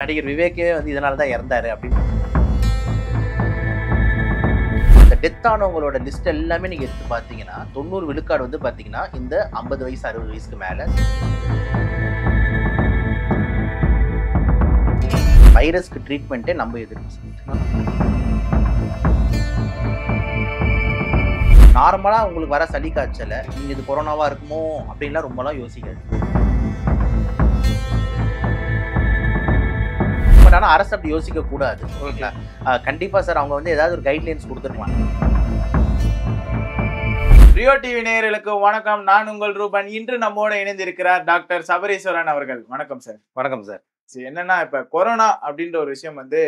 நடிகர் விவேக்கே வந்து இதனால தான் இறந்தாரு அப்படின்னு. இந்த டெத் ஆனவங்களோட லிஸ்ட் எல்லாமே நீங்க எடுத்து பார்த்தீங்கன்னா 90 விழுக்காடு வந்து பார்த்தீங்கன்னா இந்த 50 வயசு 60 வயசுக்கு மேல. வைரஸ்க்கு ட்ரீட்மெண்ட்டே நம்ம எதிர்ப்பு. நார்மலா உங்களுக்கு வர சளி காய்ச்சல நீங்க இது கொரோனாவா இருக்குமோ அப்படின்லாம் ரொம்பலாம் யோசிக்காது. பட் ஆனால் அரசு அப்படி யோசிக்க கூடாது. ஓகேங்களா? கண்டிப்பா சார் அவங்க வந்து ஏதாவது ஒரு கைட்லைன்ஸ் கொடுத்துருக்கலாம். ரியோ டிவி நேயர்களுக்கு வணக்கம். நான் உங்கள் ரூபன். இன்று நம்மோட இணைந்திருக்கிறார் டாக்டர் சபரீஸ்வரன் அவர்கள். வணக்கம் சார். வணக்கம் சார். என்னன்னா இப்ப கொரோனா அப்படின்ற ஒரு விஷயம் வந்து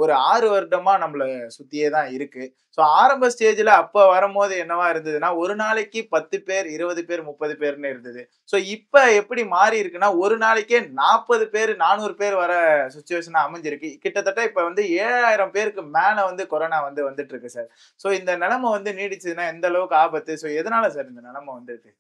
ஒரு 6 வருடமா நம்மள சுத்தியே தான் இருக்கு. ஸோ ஆரம்ப ஸ்டேஜ்ல அப்ப வரும்போது என்னவா இருந்ததுன்னா ஒரு நாளைக்கு 10 பேர் 20 பேர் 30 பேர்னு இருந்தது. ஸோ இப்ப எப்படி மாறி இருக்குன்னா ஒரு நாளைக்கே 40 பேர் 400 பேர் வர சுச்சுவேஷனா அமைஞ்சிருக்கு. கிட்டத்தட்ட இப்ப வந்து 7000 பேருக்கு மேல வந்து கொரோனா வந்து வந்துட்டு இருக்கு சார். ஸோ இந்த நிலைமை வந்து நீடிச்சதுன்னா எந்த அளவுக்கு ஆபத்து? ஸோ எதனால சார் இந்த நிலைமை வந்துருக்கு?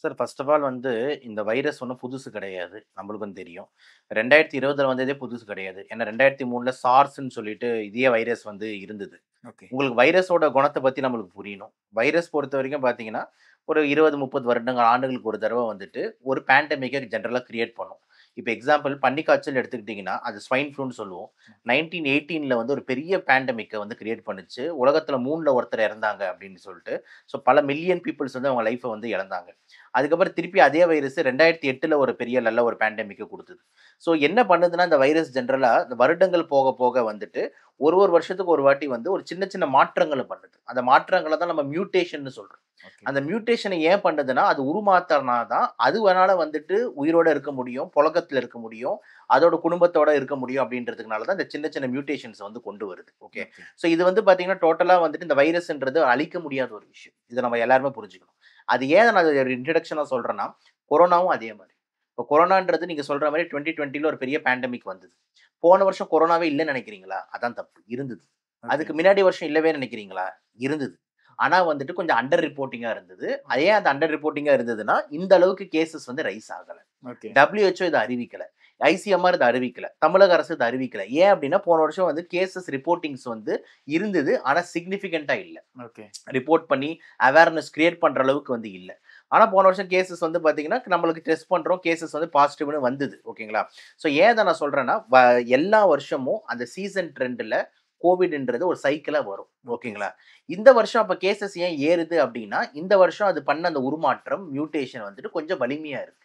சார் ஃபர்ஸ்ட் ஆஃப் ஆல் வந்து இந்த வைரஸ் ஒன்றும் புதுசு கிடையாது. நம்மளுக்கும் தெரியும். 2020 வந்ததே புதுசு கிடையாது. ஏன்னா 2003 சார்ஸ்ன்னு சொல்லிட்டு இதே வைரஸ் வந்து இருந்தது. ஓகே. உங்களுக்கு வைரஸோட குணத்தை பத்தி நம்மளுக்கு புரியணும். வைரஸ் பொறுத்த வரைக்கும் பார்த்தீங்கன்னா, ஒரு 20, 30 வருடங்கள் ஆண்டுகளுக்கு ஒரு தடவை வந்துட்டு ஒரு பேண்டமிக்கை ஜென்ரலா கிரியேட் பண்ணும். இப்போ எக்ஸாம்பிள் பன்னிக்காய்ச்சல் எடுத்துக்கிட்டிங்கன்னா, அது ஸ்வைன் ஃப்ளூன்னு சொல்லுவோம். 1918ல வந்து ஒரு பெரிய பேண்டமிக்கை வந்து கிரியேட் பண்ணுச்சு. உலகத்துல 3ல ஒருத்தர் இறந்தாங்க அப்படின்னு சொல்லிட்டு. ஸோ பல மில்லியன் பீப்புள்ஸ் வந்து அவங்க லைஃப்பை வந்து இழந்தாங்க. அதுக்கப்புறம் திருப்பி அதே வைரஸ் 2008ல ஒரு பெரிய நல்ல ஒரு பேண்டமிக்கை கொடுத்தது. ஸோ என்ன பண்ணுதுன்னா, இந்த வைரஸ் ஜென்ரலா இந்த வருடங்கள் போக போக வந்துட்டு ஒரு ஒரு வருஷத்துக்கு ஒரு வாட்டி வந்து ஒரு சின்ன சின்ன மாற்றங்களை பண்ணுது. அந்த மாற்றங்களை தான் நம்ம மியூட்டேஷன்னு சொல்றோம். அந்த மியூட்டேஷனை ஏன் பண்ணுதுன்னா, அது உருமாத்தினா தான் அது வேணால வந்துட்டு உயிரோட இருக்க முடியும், புழக்கத்துல இருக்க முடியும், அதோட குடும்பத்தோட இருக்க முடியும் அப்படின்றதுனால தான் இந்த சின்ன சின்ன மியூட்டேஷன்ஸ் வந்து கொண்டு வருது. ஓகே. ஸோ இது வந்து பாத்தீங்கன்னா டோட்டலா வந்துட்டு இந்த வைரஸ்ன்றது அழிக்க முடியாத ஒரு விஷயம். இதை நம்ம எல்லாருமே புரிஞ்சுக்கணும். அது ஏன் நான் ஒரு இன்ட்ரடக்ஷனா சொல்றேன்னா, கொரோனாவும் அதே மாதிரி. இப்போ கொரோனான்றது நீங்க சொல்ற மாதிரி 2020ல ஒரு பெரிய பேண்டமிக் வந்தது. போன வருஷம் கொரோனாவே இல்லைன்னு நினைக்கிறீங்களா? அதான் தப்பு. இருந்தது. அதுக்கு முன்னாடி வருஷம் இல்லவே நினைக்கிறீங்களா? இருந்தது. ஆனா வந்துட்டு கொஞ்சம் அண்டர் ரிப்போர்ட்டிங்கா இருந்தது. ஏன் அது அண்டர் ரிப்போர்ட்டிங்கா இருந்ததுன்னா, இந்த அளவுக்கு கேசஸ் வந்து ரைஸ் ஆகல. WHO இதை அறிவிக்கல. ICMR இதை அறிவிக்கல. தமிழக அரசு இதை அறிவிக்கல. ஏன் அப்படின்னா போன வருஷம் வந்து கேசஸ் ரிப்போர்ட்டிங்ஸ் வந்து இருந்தது. ஆனா சிக்னிஃபிகண்டா இல்ல. ரிப்போர்ட் பண்ணி அவேர்னஸ் கிரியேட் பண்ற அளவுக்கு வந்து இல்ல. ஆனா போன வருஷம் கேசஸ் வந்து பாத்தீங்கன்னா நம்மளுக்கு டெஸ்ட் பண்றோம், கேசஸ் வந்து பாசிட்டிவ்னு வந்தது. ஓகேங்களா? ஸோ ஏன் இதை நான் சொல்றேன்னா, எல்லா வருஷமும் அந்த சீசன் ட்ரெண்ட்ல கோவிட்ன்றது ஒரு சைக்கிளா வரும். ஓகேங்களா? இந்த வருஷம் அப்ப கேசஸ் ஏன் ஏறுது அப்படின்னா, இந்த வருஷம் அது பண்ண அந்த உருமாற்றம் மியூட்டேஷன் வந்துட்டு கொஞ்சம் வலிமையா இருக்கு.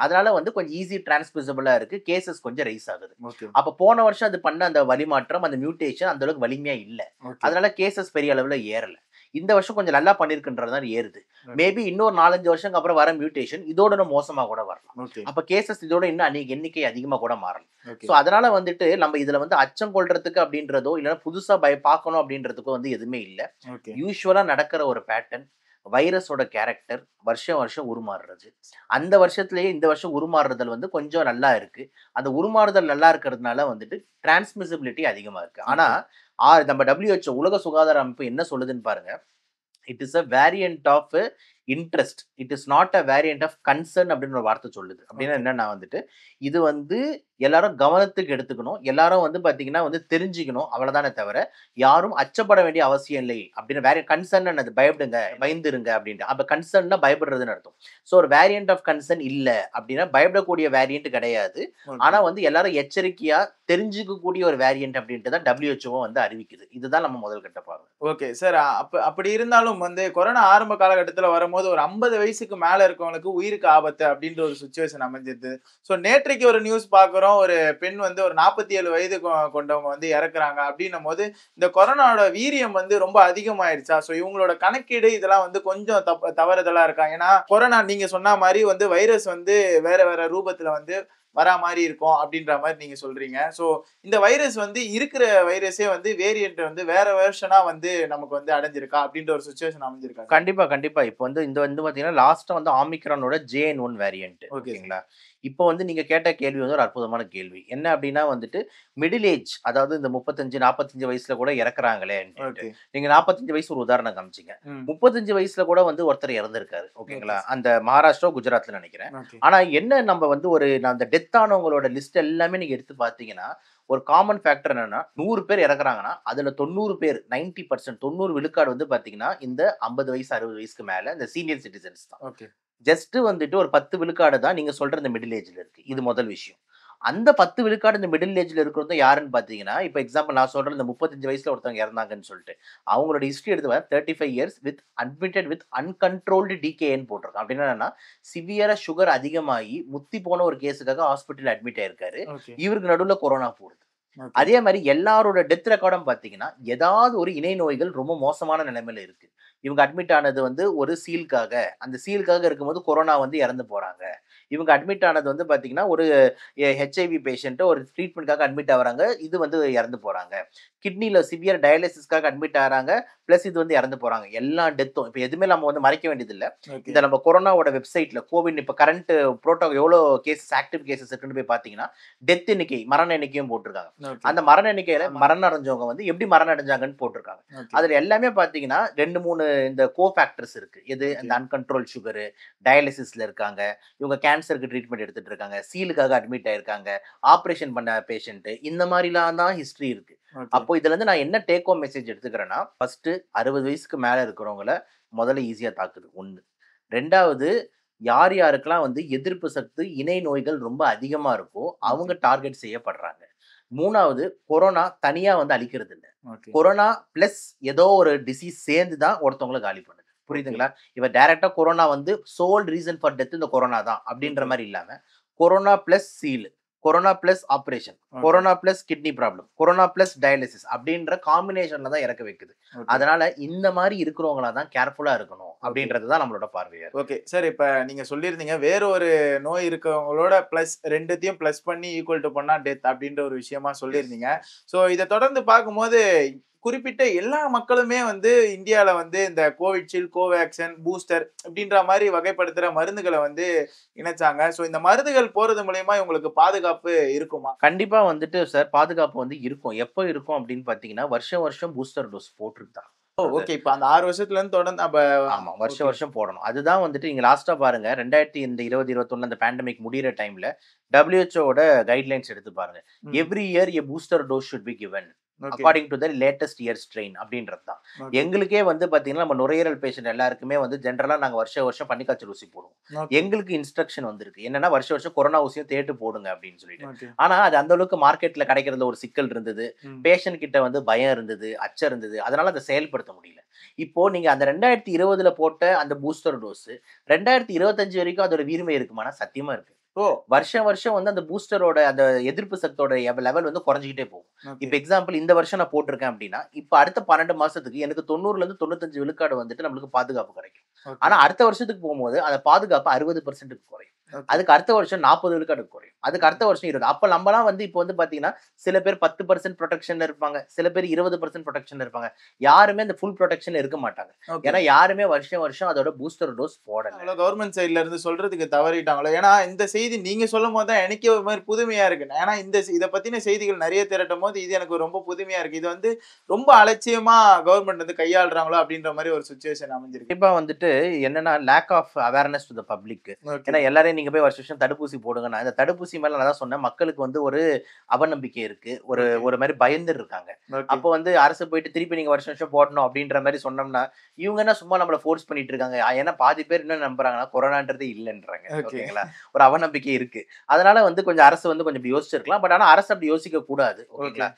அதனால வந்து கொஞ்சம் ஈஸி டிரான்ஸ்மிசிபிளா இருக்கு. கேசஸ் கொஞ்சம் ரைஸ் ஆகுது. அப்ப போன வருஷம் அது பண்ண அந்த வழிமாற்றம் அந்த மியூட்டேஷன் அந்த அளவுக்கு வலிமையா இல்ல. அதனால கேசஸ் பெரிய அளவுல ஏறல. இந்த வருஷம் கொஞ்சம் நல்லா பண்ணிருக்குன்றதுதான் ஏறுது. மேபி இன்னொரு 4-5 வருஷத்துக்கு அப்புறம் வர மியூட்டேஷன் இதோட மோசமா கூட வரலாம். அப்ப கேசஸ் இதோட இன்னும் எண்ணிக்கை அதிகமா கூட மாறலாம். சோ அதனால வந்துட்டு நம்ம இதுல வந்து அச்சம் கொள்றதுக்கு அப்படின்றதோ இல்லைன்னா புதுசா பார்க்கணும் அப்படின்றதுக்கோ வந்து எதுவுமே இல்ல. யூசுவலா நடக்கிற ஒரு பேட்டர்ன் வைரஸோட கேரக்டர் வருஷம் வருஷம் உருமாறுறது. அந்த வருஷத்துலயே இந்த வருஷம் உருமாறுதல் வந்து கொஞ்சம் நல்லா இருக்கு. அந்த உருமாறுதல் நல்லா இருக்கிறதுனால வந்துட்டு டிரான்ஸ்மிசிபிலிட்டி அதிகமா இருக்கு. ஆனா நம்ம WHO உலக சுகாதார அமைப்பு என்ன சொல்லுதுன்னு பாருங்க. It is a variant of interest. It is not a variant of concern அப்படின்னு ஒரு வார்த்தை சொல்லுது. அப்படின்னா என்னன்னா வந்துட்டு இது வந்து எல்லாரும் கவனத்துக்கு எடுத்துக்கணும். எல்லாரும் வந்து பாத்தீங்கன்னா வந்து தெரிஞ்சுக்கணும். அவ்வளவுதானே தவிர யாரும் அச்சப்பட வேண்டிய அவசியம் இல்லை அப்படின்னு. வேற கன்சர்ன் அது பயப்படுங்க பயந்துருங்க அப்படின்ட்டு. அப்ப கன்சர்ன்னா பயப்படுறதுன்னு அர்த்தம். ஸோ ஒரு வேரியன்ட் ஆஃப் கன்சர்ன் இல்ல அப்படின்னா பயப்படக்கூடிய வேரியன்ட் கிடையாது. ஆனா வந்து எல்லாரும் எச்சரிக்கையா தெரிஞ்சுக்கக்கூடிய ஒரு வேரியன்ட் அப்படின்ட்டு தான் WHO வந்து அறிவிக்குது. இதுதான் நம்ம முதல் கட்ட பார்வை. Okay sir. அப்படி இருந்தாலும் வந்து கொரோனா ஆரம்ப காலகட்டத்துல வரும்போது ஒரு 50 வயசுக்கு மேல இருக்கவங்களுக்கு உயிருக்கு ஆபத்து அப்படின்ற ஒரு சுச்சுவேஷன் அமைஞ்சிருது. ஸோ நேற்றைக்கு ஒரு நியூஸ் பார்க்குறோம். ஒரு பெண் வந்து ஒரு 47 வயது கொண்டவங்க வந்து இறக்குறாங்க. அப்படின்னும் போது இந்த கொரோனாவோட வீரியம் வந்து ரொம்ப அதிகமாயிருச்சா? ஸோ இவங்களோட கணக்கீடு இதெல்லாம் வந்து கொஞ்சம் தவறுதலா இருக்கா? ஏன்னா கொரோனா நீங்க சொன்ன மாதிரி வந்து வைரஸ் வந்து வேற வேற ரூபத்துல வந்து வரா மாதிரி இருக்கும் அப்படின்ற மாதிரி நீங்க சொல்றீங்க. சோ இந்த வைரஸ் வந்து இருக்கிற வைரஸே வந்து வேரியன்ட் வந்து வேற வெர்ஷனா வந்து நமக்கு வந்து அடைஞ்சிருக்கா அப்படின்ற ஒரு சிச்சுவேஷன் அமைஞ்சிருக்கா? கண்டிப்பா கண்டிப்பா. இப்போ வந்து இந்த வந்து பாத்தீங்கன்னா லாஸ்டா வந்து ஆமிக்ரானோட JN.1 வேரியன்ட். ஓகேங்களா? இப்போ வந்து நீங்க கேட்ட கேள்வி வந்து ஒரு அற்புதமான கேள்வி. என்ன அப்படின்னா வந்துட்டு மிடில் ஏஜ், அதாவது இந்த 35 45 வயசுல கூட இறக்குறாங்களே. நீங்க 45 வயசு ஒரு உதாரணம் காமிச்சீங்க. 35 வயசுல கூட வந்து ஒருத்தர் இறந்திருக்காரு. ஓகேங்களா? அந்த மகாராஷ்டிரா குஜராத்ல நினைக்கிறேன். ஆனா என்ன நம்ம வந்து அந்த டெத் ஆனவங்களோட லிஸ்ட் எல்லாமே நீங்க எடுத்து பாத்தீங்கன்னா ஒரு காமன் ஃபேக்டர் என்னன்னா 100 பேர் இறக்குறாங்கன்னா அதுல 90 பேர் 90% 90 விழுக்காடு வந்து பாத்தீங்கன்னா இந்த 50 வயசு 60 வயசுக்கு மேல இந்த சீனியர் சிட்டிசன்ஸ் தான். ஓகே. ஜஸ்ட் வந்துட்டு ஒரு 10 விழுக்காடு தான் நீங்க சொல்ற இந்த மிடில் ஏஜ்ல இருக்கு. இது முதல் விஷயம். அந்த 10 விழுக்காடு இந்த மிடில் ஏஜ்ல இருக்கிறது யாருன்னு பாத்தீங்கன்னா, இப்ப எக்ஸாம்பிள் நான் சொல்றேன் இந்த 35 வயசுல ஒருத்தவங்க இறந்தாங்கன்னு சொல்லிட்டு. அவங்களோட ஹிஸ்டரி எடுத்து 35 years with admitted with uncontrolled டிகேன்னு போட்டிருக்கான். அப்படின்னா என்னன்னா, சிவியரா சுகர் அதிகமாகி முத்தி போன ஒரு கேஸுக்காக ஹாஸ்பிட்டல் அட்மிட் ஆயிருக்காரு. ஓகே. இவருக்கு நடுவுல கொரோனா போடுது. ஓகே. அதே மாதிரி எல்லாரோட டெத் ரெக்கார்டும் பாத்தீங்கன்னா, ஏதாவது ஒரு இணை நோய்கள் ரொம்ப மோசமான நிலைமையில இருக்கு. இவங்க அட்மிட் ஆனது வந்து ஒரு சீலுக்காக, அந்த சீலுக்காக இருக்கும்போது கொரோனா வந்து இறந்து போறாங்க. இவங்க அட்மிட் ஆனது வந்து பாத்தீங்கன்னா, ஒரு ஹெச்ஐவி பேஷண்ட் ஒரு ட்ரீட்மெண்ட்காக அட்மிட் ஆகுறாங்க. இது வந்து இறந்து போறாங்க. கிட்னில சிவியர் டயாலிசிஸ்க்காக அட்மிட் ஆகுறாங்க. பிளஸ் இது வந்து இறந்து போறாங்க. எல்லா டெத்தும் இப்ப எதுவுமே நம்ம வந்து மறைக்க வேண்டியதில்ல. ஓகே. இந்த நம்ம கொரோனாவோட வெப்சைட்ல கோவிட் இப்ப கரண்ட் புரோட்டோ எவ்வளோ கேசஸ் ஆக்டிவ் கேசஸ் இருக்குன்னு போய் பாத்தீங்கன்னா, டெத் எண்ணிக்கை, மரண எண்ணிக்கையும் போட்டிருக்காங்க. ஓகே. அந்த மரண எண்ணிக்கையில மரணம் அடைஞ்சவங்க வந்து எப்படி மரணம் அடைஞ்சாங்கன்னு போட்டிருக்காங்க. ஓகே. அதுல எல்லாமே பாத்தீங்கன்னா 2, 3 இந்த கோஃபேக்டர்ஸ் இருக்கு. எது ஓகே. இந்த அன்கண்ட்ரோல் சுகரு, டயாலிசிஸ்ல இருக்காங்க. இவங்க கேன்சருக்கு ட்ரீட்மெண்ட் எடுத்துட்டு இருக்காங்க. சீலுக்காக அட்மிட் ஆயிருக்காங்க. ஆபரேஷன் பண்ண பேஷண்ட் இந்த மாதிரிலாம் தான் ஹிஸ்டரி இருக்கு. ஓகே. அப்போ இதுல இருந்து நான் என்ன டேக் ஹோம் மெசேஜ் எடுத்துக்கிறேன்னா, ஃபர்ஸ்ட் 60 வயசுக்கு மேல இருக்கிறவங்கள முதல்ல ஈஸியா தாக்குது 1. 2வது யார் யாருக்கெல்லாம் வந்து எதிர்ப்பு சக்தி, இணை நோய்கள் ரொம்ப அதிகமா இருக்கோ அவங்க டார்கெட் செய்யப்படுறாங்க. 3வது கொரோனா தனியா வந்து அழிக்கிறது இல்ல. ஓகே. கொரோனா பிளஸ் ஏதோ ஒரு டிசீஸ் சேர்ந்து தான் ஒருத்தவங்கள காலி பண்ணுது. புரியுதுங்களா? இவ டைரக்ட்டா கொரோனா வந்து சோல் ரீசன் ஃபார் டெத் இந்த கொரோனா தான் அப்படின்ற ஓகே. மாதிரி இல்லாம, corona plus seal, corona plus operation, okay. Corona plus kidney problem, corona plus dialysis அப்படின்ற காம்பினேஷன்ல தான் இறக்க வைக்குது. ஓகே. அதனால இந்த மாதிரி இருக்கிறவங்களா தான் கேர்ஃபுல்லா இருக்கணும் ஓகே. அப்படின்றது தான் நம்மளோட பார்வையா இருக்கு. ஓகே. சார் இப்ப நீங்க சொல்லியிருந்தீங்க, வேற ஒரு நோய் இருக்கவங்களோட பிளஸ் 2த்தையும் பிளஸ் பண்ணி ஈக்குவல் டூ பண்ணா டெத் அப்படின்ற ஒரு விஷயமா எஸ், சொல்லியிருந்தீங்க. எஸ். சோ இத தொடர்ந்து பார்க்கும்போது, குறிப்பிட்ட எல்லா மக்களுமே வந்து இந்தியால வந்து இந்த கோவிட்ஷீல்டு, கோவேக்சின், பூஸ்டர் இப்படின்ற மாரி வகைப்படுத்துற மருந்துகள வந்து இணைச்சாங்க. சோ இந்த மருந்துகள் போறது மூலியமா இவங்களுக்கு பாதுகாப்பு இருக்குமா? கண்டிப்பா வந்துட்டு சார் பாதுகாப்பு வந்து இருக்கும். எப்போ இருக்கும் அப்படின்னு பார்த்தீங்கன்னா, வருஷம் வருஷம் பூஸ்டர் டோஸ் போட்டுட்டு தான். ஓகே. இப்ப அந்த 6 வருஷத்துல இருந்து தொடர்ந்து அப்ப ஆமா. வருஷம் ஓகே. வருஷம் போடணும். அதுதான் வந்துட்டு நீங்க லாஸ்ட்டா பாருங்க 2020, 21 அந்த பேண்டமிக் முடியிற டைம்ல WHOவோட கைட்லைன்ஸ் எடுத்து பாருங்க. ம். Every year a booster dose should be given okay. According to the latest year strain அப்படின்றது தான். ஓகே. எங்களுக்கே வந்து பார்த்தீங்கன்னா, நம்ம நுரையீரல் பேஷண்ட் எல்லாருக்குமே வந்து ஜெனரலா நாங்க வருஷம் வருஷம் பன்னிக்காய்ச்சல் ஊசி போடுவோம். ஓகே. எங்களுக்கு இன்ஸ்ட்ரக்ஷன் வந்திருக்கு. என்னன்னா வருஷம் வருஷம் கொரோனா ஊசியும் தேட்டு போடுங்க அப்படின்னு சொல்லிட்டு. ஓகே. ஆனா அது அந்த அளவுக்கு மார்க்கெட்ல கிடைக்கிறதுல ஒரு சிக்கல் இருந்தது. ம். பேஷண்ட் கிட்ட வந்து பயம் இருந்தது, அச்சம் இருந்தது. அதனால அத செயல்படுத்த முடியல. இப்போ நீங்க அந்த 2020ல போட்ட அந்த பூஸ்டர் டோஸ் 2025 வரைக்கும் அதோட வீரிமை இருக்குமானா சத்தியமா இருக்கு. ஓ! வருஷம் வருஷம் வந்து அந்த பூஸ்டரோட அந்த எதிர்ப்பு சக்தியோட லெவல் வந்து குறைஞ்சுக்கிட்டே போகும். ஓகே. இப்ப எக்ஸாம்பிள் இந்த வருஷம் நான் போட்டிருக்கேன் அப்படின்னா, இப்ப அடுத்த 12 மாசத்துக்கு எனக்கு 90ல இருந்து 95 விழுக்காடு வந்துட்டு நம்மளுக்கு பாதுகாப்பு கிடைக்கும். ஓகே. ஆனா அடுத்த வருஷத்துக்கு போகும்போது அந்த பாதுகாப்பு 60% குறையும். ஓகே. அதுக்கு அடுத்த வருஷம் 40 விழுக்காடு குறையும். அதுக்கு அடுத்த வருஷம் 20. அப்ப நம்மலாம் வந்து இப்போ வந்து பாத்தீங்கன்னா, சில பேர் 10% புரொடெக்ஷன்ல இருப்பாங்க. சில பேர் 20% புரொடெக்ஷன்ல இருப்பாங்க. யாருமே அந்த ஃபுல் புரொடெக்ஷன்ல இருக்க மாட்டாங்க. ஓகே. ஏன்னா யாருமே வருஷம் வருஷம் அதோட பூஸ்டர் டோஸ் போடல. அவ்வளோ கவர்மெண்ட் சைடுல இருந்து சொல்றதுக்கு தவறிட்டாங்களோ? ஏன்னா இந்த செய்தி நீங்க சொல்லும்போது தான் எனக்கே ஒரு மாரி புதுமையா இருக்கு. ஏன்னா இத பத்தின செய்திகள் நெறைய திரட்டும்போது இது எனக்கு ரொம்ப புதுமையா இருக்கு. இது வந்து ரொம்ப அலட்சியமா கவர்மெண்ட் வந்து கையாளுறாங்களோ அப்படின்ற மாரி ஒரு சிச்சுவேஷன் அமைஞ்சிருக்கு. கண்டிப்பா வந்துட்டு என்னன்னா lack of awareness to the public. Okay. ஏன்னா எல்லாரையும் நீங்க போய் வருஷம் வருஷம் தடுப்பூசி போடுங்கன்னா, இந்த தடுப்பூசி மேல நான் தான் சொன்னேன். மக்களுக்கு வந்து ஒரு அவநம்பிக்கை இருக்கு. ஒரு ஓகே. ஒரு மாரி பயந்து இருக்காங்க. ஓகே. அப்போ வந்து அரசு போயிட்டு திருப்பி நீங்க வருஷம் வருஷம் போடணும் அப்படின்ற மாரி சொன்னோம்னா, இவங்க என்ன சும்மா நம்மள ஃபோர்ஸ் பண்ணிட்டு இருக்காங்க. ஏன்னா பாதி பேர் என்ன நம்புறாங்கன்னா, கொரோனான்றதே இல்லன்றாங்க. ஓகே. ஓகேங்களா? ஒரு அவநம்பிக்கை இருக்கு. அதனால வந்து கொஞ்சம் அரசு வந்து கொஞ்சம் இப்படி யோசிச்சிருக்கலாம். பட் ஆனா அரசு அப்படி யோசிக்க கூடாது. ஓகே. ஓகேங்களா?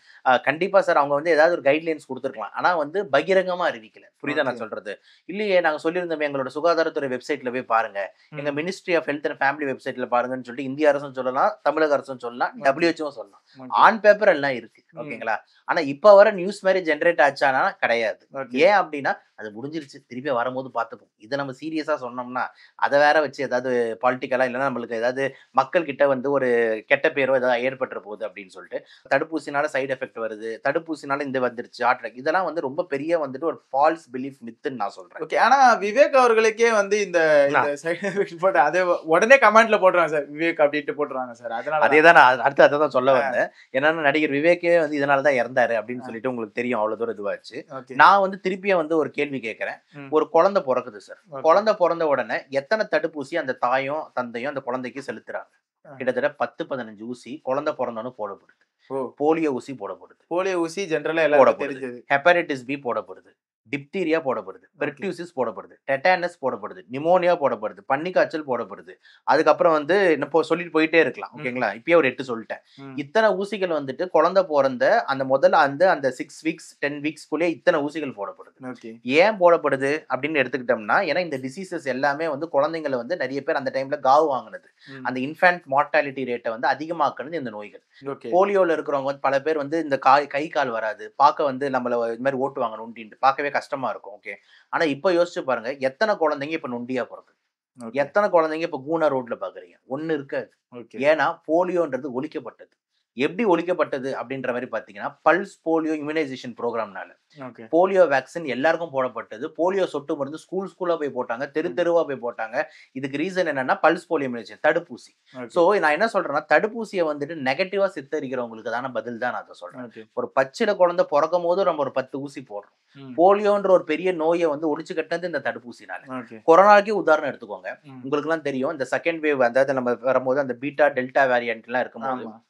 கண்டிப்பா சார் அவங்க வந்து ஏதாவது ஒரு கைட்லைன்ஸ் குடுத்துருக்கலாம். ஆனா வந்து பகிரங்கமா அறிவிக்கல. புரியுதா நான் ஓகே. சொல்றது? இல்லையே நாங்க சொல்லியிருந்தோமே எங்களோட சுகாதாரத்துறை வெப்சைட்ல போய் பாருங்க. எங்க ம். Ministry of Health and Family வெப்சைட்ல பாருங்கன்னு சொல்லிட்டு இந்திய அரசும் சொல்லலாம், தமிழக அரசும் சொல்லலாம், ஓகே. WHO சொல்லலாம். ஓகே. ஆன் பேப்பர் எல்லாம் இருக்கு. ம். ஓகேங்களா? ஆனா இப்ப வர நியூஸ் மாரி ஜெனரேட் ஆச்சானா கிடையாது. ஓகே. ஏன் அப்டின்னா, அது முடிஞ்சிருச்சு. திருப்பி வரும்போது பார்த்துப்போம். இத நம்ம சீரியஸா சொன்னோம்னா, அத வேற வச்சு ஏதாவது பாலிட்டிக்கலா இல்லன்னா நம்மளுக்கு ஏதாவது மக்கள் கிட்ட வந்து ஒரு கெட்ட பேரோ ஏதாவது ஏற்பட்டுற போகுது அப்டின்னு சொல்லிட்டு, தடுப்பூசினால சைட் எஃபெக்ட் வருது. தடுப்பூசினால இந்த வந்துருச்சு, ஹார்ட் அட்டாக் இதெல்லாம் வந்து ரொம்ப பெரிய வந்துட்டு ஒரு ஃபால்ஸ் பிலீஃப் மித்துன்னு நான் சொல்றேன். ஓகே. ஆனா விவேக் அவர்களுக்கே வந்து இந்த இந்த சைடு எஃபெக்ட் போட்டு அதே உடனே கமெண்ட்ல போட்டுறாங்க சார். விவேக் அப்படின்ட்டு போட்டுறாங்க சார். அதனால தான். அதேதான் நான் அடுத்து அததான் சொல்ல வந்தேன். என்னன்னா நடிகர் விவேக்கே வந்து இதனால தான் இறந்தாரு அப்படின்னு ஆ. சொல்லிட்டு உங்களுக்கு தெரியும். அவ்வளவு தூரம் இதுவாச்சு. ஓகே. நான் வந்து திருப்பியும் வந்து ஒரு கேள்வி கேட்கிறேன். ம். ஒரு குழந்தை பொறக்குது சார். ஓகே. குழந்தை பொறந்த உடனே எத்தனை தடுப்பூசி அந்த தாயும், தந்தையும் அந்த குழந்தைக்கு செலுத்துறாங்க? ஆ. கிட்டத்தட்ட 10, 15 ஊசி குழந்தை பொறந்தோனே போடப்படுது. ஓ போலியோ ஊசி போடப்படுது, போலியோ ஊசி ஜென்ரலா எல்லாருக்கும் போடப்படுது. தெரிஞ்சது. ஹெப்படைட்டிஸ் பி போடப்படுது, டிப்தீரியா போடப்படுது, ஓகே. பெர்டியூசிஸ் போடப்படுது, டெட்டானஸ் போடப்படுது, நிமோனியா போடப்படுது, பன்னிக்காய்ச்சல் போடப்படுது. அதுக்கப்புறம் வந்து இப்போ சொல்லிட்டு போயிட்டே இருக்கலாம். ம். ஓகேங்களா? இப்பயே ஒரு 8 சொல்லிட்டேன். ம். இத்தனை ஊசிகள் வந்துட்டு குழந்தை பொறந்த அந்த முதல்ல அந்த 6 வீக்ஸ் 10 வீக்ஸ்க்குள்ளேயே இத்தனை ஊசிகள் போடப்படுது. ஓகே. ஏன் போடப்படுது அப்படின்னு எடுத்துக்கிட்டோம்னா, ஏன்னா இந்த டிசீசஸ் எல்லாமே வந்து குழந்தைங்கள வந்து நெறைய பேர் அந்த டைம்ல காவு வாங்குனது. ம். அந்த இன்ஃபான்ட் மார்ட்டாலிட்டி ரேட்ட வந்து அதிகமாக்குனது இந்த நோய்கள். ஓகே. போலியோல இருக்கிறவங்க வந்து பல பேர் வந்து இந்த கை, கால் வராது. பார்க்க வந்து நம்மள இது மாரி ஓட்டுவாங்க நொண்டின்ட்டு. பார்க்கவே கஷ்டமா இருக்கும். ஓகே. ஆனா இப்ப யோசிச்சு பாருங்க, எத்தன குழந்தைங்க இப்ப நொண்டியா பொறக்குது? ஓகே. எத்தன குழந்தைங்க இப்ப கூனா ரோட்ல பார்க்குறீங்க? ஒண்ணு இருக்காது. ஓகே. ஏன்னா போலியோன்றது ஒழிக்கப்பட்டது. எப்படி ஒழிக்கப்பட்டது அப்படின்ற மாரி பார்த்தீங்கன்னா, பல்ஸ் போலியோ இம்யூனைசேஷன் புரோகிராம்னால. ஓகே. போலியோ வேக்சின் எல்லாருக்கும் போடப்பட்டது. போலியோ சொட்டு மருந்து ஸ்கூலா போய் போட்டாங்க. தெரு தெருவா போய் போட்டாங்க. இதுக்கு ரீசன் என்னன்னா, பல்ஸ் போலியோ இம்யூனைசேஷன் தடுப்பூசி. ஓகே. சோ நான் என்ன சொல்றேன்னா, தடுப்பூசிய வந்துட்டு நெகட்டிவா சித்தரிக்கிறவங்களுக்கு தான பதில் தான் நான் அத சொல்றேன். ஓகே. ஒரு பச்சிள குழந்தை பொறக்கும்போது நம்ம ஒரு 10 ஊசி போடுறோம். ம். போலியோன்ற ஒரு பெரிய நோய வந்து ஒழிச்சு கட்டுனது இந்த தடுப்பூசினால. ஓகே. கொரோனாக்கே உதாரணம் எடுத்துக்கோங்க. ம். உங்களுக்கெல்லாம் தெரியும். இந்த செகண்ட் வேவ் அதாவது நம்ம வரும்போது அந்த பீட்டா, டெல்டா வேரியன்ட்லாம் இருக்கும்போது, ஆமா.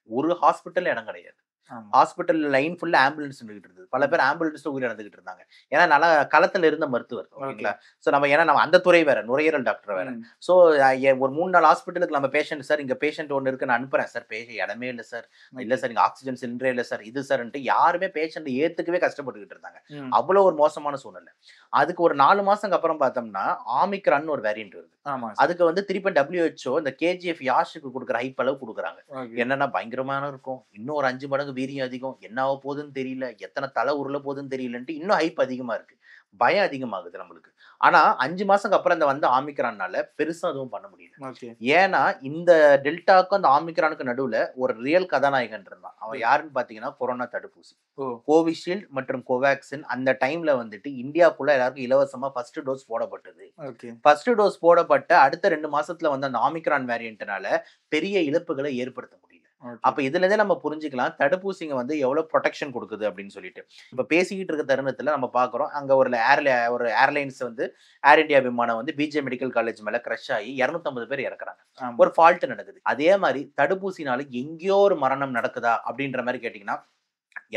ஒரு ஹாஸ்பிட்டல்ல இடம் கிடையாது. ஆமா. ஹாஸ்பிட்டல் லைன் ஃபுல்லா ஆம்புலன்ஸ் நின்னுகிட்டு இருந்தது. பல பேர் ஆம்புலன்ஸ்ல உயிரிழந்துகிட்டு இருந்தாங்க. ஏன்னா நல்லா களத்துல இருந்த மருத்துவர். ஓகேங்களா? சோ நம்ம அந்த துறை வேற, நுரையீரல் டாக்டர் வேற. ம். சோ ஒரு 3, 4 ஹாஸ்பிட்டலுக்கு நம்ம பேஷண்ட் சார் இங்க பேஷண்ட் ஒண்ணு இருக்கு நான் அனுப்புறேன் சார். இடமே இல்ல சார். இல்ல சார் இங்க ஆக்ஸிஜன் சிலிண்டரே இல்ல சார். இது சார்ன்ட்டு யாருமே பேஷண்ட் ஏத்துக்கவே கஷ்டப்பட்டுக்கிட்டு இருந்தாங்க. ம். அவ்வளவு ஒரு மோசமான சூழ்நிலை. அதுக்கு ஒரு 4 மாசத்துக்கு அப்புறம் பார்த்தோம்னா, ஆமிக்ரான்னு ஒரு வேரியன்ட் வருது. ஆமா. அதுக்கு வந்து திருப்பி WHO இந்த KGF யாஷுக்கு குடுக்குற ஹைப் அளவு குடுக்குறாங்க. ஓகே. என்னன்னா பயங்கரமான இருக்கும். இன்னும் ஒரு 5 மடங்கு வீரியம் அதிகம். என்ன ஆக போகுதுன்னு தெரியல. எத்தன தல உருள போகுதுன்னு தெரியலன்ட்டு இன்னும் ஹைப் அதிகமா இருக்கு. பயம் அதிகமாகுது நம்மளுக்கு. ஆனா 5 மாசத்துக்கு அப்புறம் இந்த வந்த ஆமிக்ரான்னால பெருசா எதுவும் பண்ண முடியல. ஓகே. ஏன்னா இந்த டெல்டாக்கும் அந்த ஆமிக்ரானுக்கும் நடுவுல ஒரு ரியல் கதாநாயகன் இருந்தான். அவன் யாருன்னு பார்த்தீங்கன்னா, கொரோனா தடுப்பூசி. ஓ கோவிஷீல்டு மற்றும் கோவேக்சின் அந்த டைம்ல வந்துட்டு இந்தியா ஃபுல்லா எல்லாருக்கும் இலவசமா ஃபர்ஸ்ட் டோஸ் போடப்பட்டது. ஓகே. ஃபர்ஸ்ட் டோஸ் போடப்பட்ட அடுத்த 2 மாசத்துல வந்து அந்த ஆமிக்ரான் வேரியன்ட்னால பெரிய இழப்புகளை ஏற்படுத்த முடியல. ஓகே. அப்ப இதுல இருந்தே நம்ம புரிஞ்சுக்கலாம் தடுப்பூசிங்க வந்து எவ்வளவு ப்ரொடெக்ஷன் குடுக்குது அப்படின்னு சொல்லிட்டு. இப்ப பேசிக்கிட்டு இருக்க தருணத்துல நம்ம பார்க்கிறோம். அங்க ஒரு ஏர்லைன்ஸ் வந்து ஏர் இந்தியா விமானம் வந்து பிஜே மெடிக்கல் காலேஜ் மேல கிரஷ் ஆகி 250 பேர் இறக்குறாங்க. ஆமா. ஒரு ஃபால்ட் நடக்குது. அதே மாரி தடுப்பூசினால எங்கேயோ ஒரு மரணம் நடக்குதா அப்படின்ற மாரி கேட்டீங்கன்னா,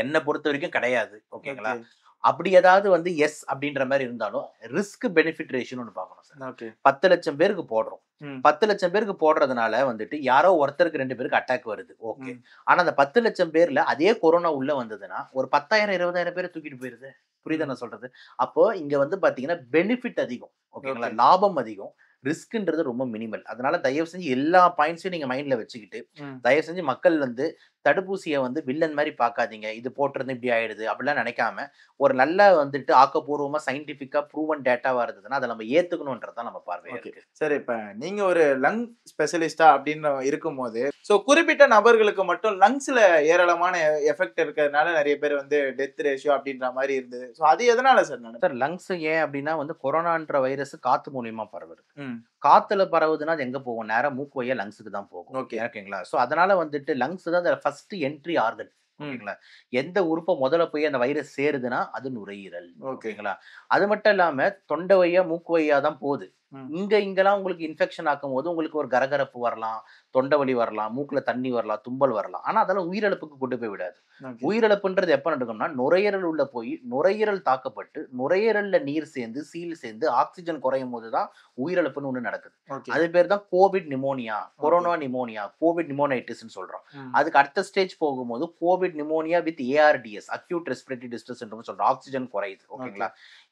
என்ன பொறுத்தவரைக்கும் கிடையாது. ஓகேங்களா? ஓகே. அப்படி ஏதாவது வந்து எஸ் அப்படின்ற மாரி இருந்தாலும், ரிஸ்க் பெனிஃபிட் ரேஷியோன்னு ஒண்ணு பார்க்கணும் சார். ஓகே. 10,00,000 பேருக்கு போடுறோம். ம். 10,00,000 பேருக்கு போடுறதுனால வந்துட்டு யாரோ ஒருத்தருக்கு 2 பேருக்கு அட்டாக் வருது. ஓகே. ம். ஆனா அந்த 10,00,000 பேர்ல அதே கொரோனா உள்ள வந்ததுன்னா, ஒரு 10,000, 20,000 பேர தூக்கிட்டு போயிருது. புரியுதா நான் சொல்றது? அப்போ இங்க வந்து பார்த்தீங்கன்னா, பெனிஃபிட் அதிகம். ஓகேங்களா? ஓகே. லாபம் அதிகம். ரிஸ்க்ன்றது ரொம்ப மினிமல். அதனால தயவு செஞ்சு எல்லா பாயிண்ட்ஸையும் நீங்க மைண்ட்ல வச்சுக்கிட்டு, ம். தயவு செஞ்சு மக்கள் வந்து தடுப்பூசிய வந்து வில்லன் மாரி பார்க்காதீங்க. இது போட்டிருந்தா இப்படி ஆயிடுது. அப்படிலாம் நினைக்காம, ஒரு நல்ல வந்துட்டு ஆக்கப்பூர்வமா சயின்டிஃபிக்கா ப்ரூவன் டேட்டாவா இருந்ததுன்னா, அத நம்ம ஏத்துக்கணும்ன்றது தான் நம்ம பார்வையா ஓகே. இருக்கு. சரி, இப்ப நீங்க ஒரு லங் ஸ்பெஷலிஸ்டா அப்படின்னு இருக்கும்போது, சோ குறிப்பிட்ட நபர்களுக்கு மட்டும் லங்ஸ்ல ஏராளமான எஃபெக்ட் இருக்கிறதுனால நெறைய பேர் வந்து டெத் ரேஷியோ அப்படின்ற மாரி இருந்தது. சோ அது எதனால சார் நடந்தது? சார் லங்ஸ் ஏன் அப்படின்னா வந்து கொரோனான்ற வைரஸ் காத்து மூலியமா பரவுது. ம். காத்துல பரவுதுன்னா அது எங்க போகும்? நேரா மூக்கு வழியா லங்ஸ்க்கு தான் போகும். ஓகே. ஓகேங்களா? சோ அதனால வந்துட்டு லங்ஸ் தான் அந்த ஃபர்ஸ்ட் என்ட்ரி ஆர்கன். ம். ஓகேங்களா? எந்த உறுப்ப முதல்ல போய் அந்த வைரஸ் சேருதுன்னா, அது நுரையீரல். ஓகே. ஓகேங்களா? அது மட்டும் இல்லாம தொண்டை வழியா, மூக்கு வழியா தான் போகுது. ம். இங்கலாம் உங்களுக்கு இன்ஃபெக்ஷன் ஆக்கும்போது உங்களுக்கு ஒரு கரகரப்பு வரலாம், தொண்டை வலி வரலாம், மூக்குல தண்ணி வரலாம், தும்பல் வரலாம். ஆனா அதெல்லாம் உயிரிழப்புக்கு கொண்டு போய் விடாது. ஓகே. உயிரிழப்புன்றது எப்ப நடக்கும்னா, நுரையீரல் உள்ள போய் நுரையீரல் தாக்கப்பட்டு, நுரையீரல்ல நீர் சேர்ந்து, சீல் சேர்ந்து ஆக்ஸிஜன் குறையும்போது தான் உயிரிழப்புன்னு ஒண்ணு நடக்குது. ஓகே. அது பேர் தான் Covid pneumonia, corona pneumonia, Covid நிமோனைட்டிஸ்ன்னு சொல்றோம். ம். அதுக்கு அடுத்த ஸ்டேஜ் போகும்போது Covid pneumonia with ARDS, acute respiratory distress சிண்ட்ரோம்னு சொல்றோம். ஆக்ஸிஜன் குறையுது. ஓகேங்களா?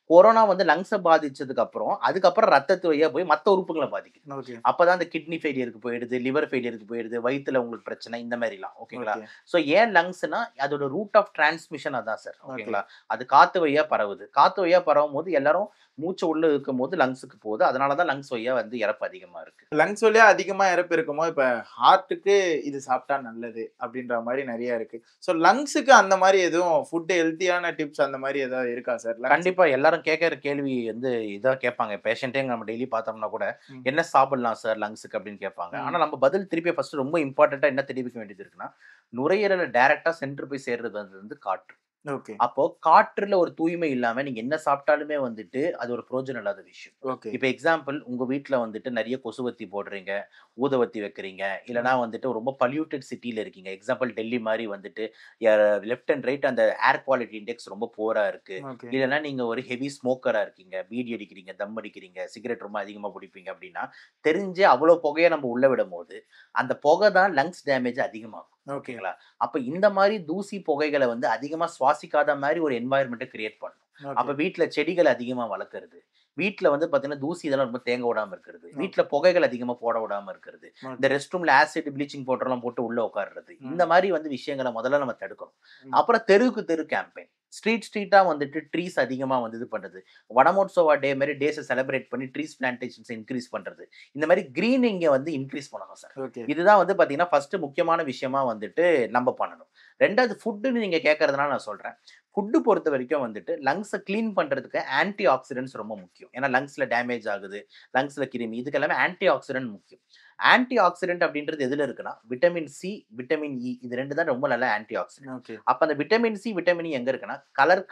கொரோனா வந்து லங்ஸ பாதிச்சதுக்கு அப்புறம் ரத்தத்து வழியா போய் மத்த உறுப்புகள பாதிக்குது. ஓகே. அப்பதான் அந்த கிட்னி ஃபெயிலியருக்கு போயிடுது, லிவர் ஃபெயிலியருக்கு போயிடுது, வயித்துல உங்களுக்கு பிரச்சனை இந்த மாரிலாம். ஓகேங்களா? ஓகே. சோ ஏன் லங்ஸ்னா அதோட ரூட் ஆஃப் டிரான்ஸ்மிஷன் அதான் சார். ஓகேங்களா? அது காத்து வழியா பரவுது. காத்து வழியா பரவும்போது எல்லாரும் மூச்சு உள்ள இருக்கும்போது லங்ஸ்க்கு போகுது. அதனால தான் லங்ஸ் வழியா வந்து இறப்பு அதிகமா இருக்கு. லங்ஸ் வழியா அதிகமா இறப்பு இருக்கும்போது, இப்ப ஹார்ட்டுக்கு இது சாப்பிட்டா நல்லது அப்படின்ற மாரி நெறைய இருக்கு. சோ லங்ஸுக்கு அந்த மாரி எதுவும் ஃபுட் ஹெல்த்தியான டிப்ஸ் அந்த மாரி ஏதாவது இருக்கா சார்? கண்டிப்பா எல்லாரும் கேட்கிற கேள்வி வந்து இதான் கேட்பாங்க. பேஷண்ட்டே நம்ம டெய்லி பார்த்தோம்னா கூட, ம். "என்ன சாப்பிடலாம் சார் லங்ஸ்க்கு?" அப்படின்னு கேட்பாங்க. ம். ஆனா நம்ம பதில் திருப்பி ஃபர்ஸ்ட் ரொம்ப இம்பார்ட்டன்ட்டா என்ன தெரிவிக்க வேண்டியது இருக்குன்னா, நுரையீரல டைரக்ட்டா சென்டர் போய் சேர்றது வந்து காற்று. ஓகே. அப்போ காற்றுல ஒரு தூய்மை இல்லாம நீங்க என்ன சாப்பிட்டாலுமே வந்துட்டு அது ஒரு பிரயோஜனம் இல்லாத விஷயம். ஓகே. இப்ப எக்ஸாம்பிள் உங்க வீட்ல வந்துட்டு நெறைய கொசுவத்தி போடுறீங்க, ஊதுவத்தி வைக்கிறீங்க, இல்லன்னா வந்துட்டு ரொம்ப பொல்யூட்டட் சிட்டில இருக்கீங்க. எக்ஸாம்பிள் டெல்லி மாரி வந்துட்டு ய லெஃப்ட் அண்ட் ரைட் அந்த ஏர் குவாலிட்டி இண்டெக்ஸ் ரொம்ப புவரா இருக்கு. ஓகே. இல்லன்னா நீங்க ஒரு ஹெவி ஸ்மோக்கரா இருக்கீங்க. பீடி அடிக்கிறீங்க, தம் அடிக்கிறீங்க, சிகரெட் ரொம்ப அதிகமா புடிப்பீங்க அப்டின்னா, தெரிஞ்சே அவ்ளோ புகைய நம்ம உள்ள விடும்போது, அந்த புகை தான் லங்ஸ் டேமேஜ் அதிகமாக்கும். ஓகே. ஓகேங்களா? அப்ப இந்த மாரி தூசி புகைகள வந்து அதிகமா சுவாசிக்காத மாரி ஒரு என்வாயர்ன்மென்ட்ட கிரியேட் பண்ணணும். ஓகே. அப்ப வீட்ல செடிகள் அதிகமா வளர்க்கறது. வீட்ல வந்து பார்த்தீங்கன்னா, தூசி இதெல்லாம் ரொம்ப தேங்க விடாம இருக்கிறது. ஓகே. வீட்ல புகைகள் அதிகமா போட விடாம இருக்கிறது. இந்த ஓகே. ரெஸ்ட் ரூம்ல ஆசிட், ப்ளீச்சிங் பவுடர்லாம் போட்டு உள்ள உட்கார்றது. இந்த ம். மாரி வந்து விஷயங்கள முதல்ல நம்ம தடுக்கணும். ம். அப்புறம் தெருவுக்கு தெரு கேம்பெயின். ஸ்ட்ரீட்டா வந்துட்டு ட்ரீஸ் அதிகமா வந்து இது பண்றது. வடமோட்சோவா டே மாரி டேஸ செலிப்ரேட் பண்ணி ட்ரீஸ் பிளான்டேஷன்ஸ இன்கிரீஸ் பண்றது. இந்த மாரி கிரீனிங்க வந்து இன்கிரீஸ் பண்ணணும் சார். ஓகே. இதுதான் வந்து பார்த்தீங்கன்னா, ஃபர்ஸ்ட் முக்கியமான விஷயமா வந்துட்டு நம்ப பண்ணணும். 2வது ஃபுட்டுன்னு நீங்க கேட்கறதுனால நான் சொல்றேன். ஃபுட் பொறுத்தவரைக்கும் வந்துட்டு லங்ஸ கிளீன் பண்றதுக்கு ஆன்டி ஆக்ஸிடென்ட்ஸ் ரொம்ப முக்கியம். ஏன்னா லங்ஸ்ல டேமேஜ் ஆகுது. லங்ஸ்ல கிருமி இதுக்கு எல்லாமே ஆன்டி ஆக்ஸிடென்ட் முக்கியம். ஆன்டி ஆக்ஸிடென்ட் அப்படின்றது எதுல இருக்குன்னா, விட்டமின் சி, விட்டமின் இ இது 2 தான் ரொம்ப நல்ல ஆன்டி ஆக்ஸிடென்ட். ஓகே. அப்ப அந்த விட்டமின் சி, விட்டமின் இ எங்க இருக்குன்னா, கலர்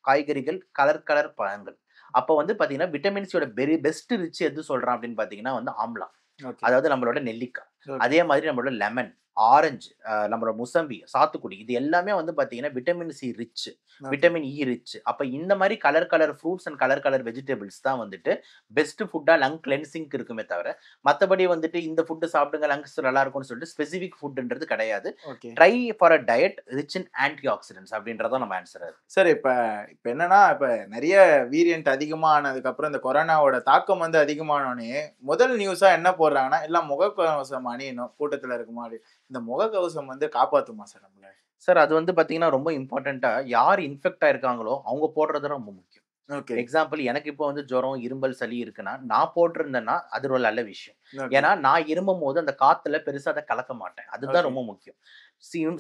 காய்கறிகள், கலர் பழங்கள். அப்ப வந்து பார்த்தீங்கன்னா, விட்டமின் சியோட பெஸ்ட் ரிச் எது சொல்றான் அப்படின்னு பார்த்தீங்கன்னா வந்து ஆம்லா. ஓகே. அதாவது நம்மளோட நெல்லிக்காய். ஓகே. அதே மாதிரி நம்மளோட லெமன், ஆரஞ்சு, நம்மளோட முசம்பி, சாத்துக்குடி இது எல்லாமே வந்து பார்த்தீங்கன்னா, vitamin C rich, okay. Vitamin E rich. அப்ப இந்த மாரி colour fruits and colour vegetables தான் வந்துட்டு பெஸ்ட் ஃபுட்டா லங் கிளென்சிங்க்கு இருக்குமே தவிர, மத்தபடி வந்துட்டு இந்த ஃபுட் சாப்பிடுங்க லங்ஸ் நல்லா இருக்கும்னு சொல்லிட்டு ஸ்பெசிஃபிக் ஃபுட்ன்றது கிடையாது. Okay. Try for a diet rich in anti accidents அப்படின்றது தான் நம்ம ஆன்ஸர் அது. சார் இப்ப இப்ப என்னன்னா, இப்ப நெறைய வேரியன்ட் அதிகமா ஆனதுக்கப்புறம் இந்த கொரோனாவோட தாக்கம் வந்து அதிகமானோனே, முதல் நியூஸா என்ன போடுறாங்கன்னா, எல்லாம் முகக்கவசம் அணியணும் கூட்டத்துல இருக்கும்போது. இந்த முகக்கவசம் வந்து காப்பாத்துமா சார் நம்மள? சார் அது வந்து பார்த்தீங்கன்னா, ரொம்ப இம்பார்ட்டன்ட்டா யார் இன்ஃபெக்ட் ஆயிருக்காங்களோ, அவங்க போடுறது ரொம்ப முக்கியம். ஓகே. எக்ஸாம்பிள் எனக்கு இப்போ வந்து ஜுரம், இருமல், சளி இருக்குன்னா, நான் போட்டிருந்தேன்னா, அது ஒரு நல்ல விஷயம். ஓகே. ஏன்னா, நான் இருமும்போது அந்த காத்துல பெருசா அத கலக்க மாட்டேன். அதுதான் ஓகே. ரொம்ப முக்கியம்.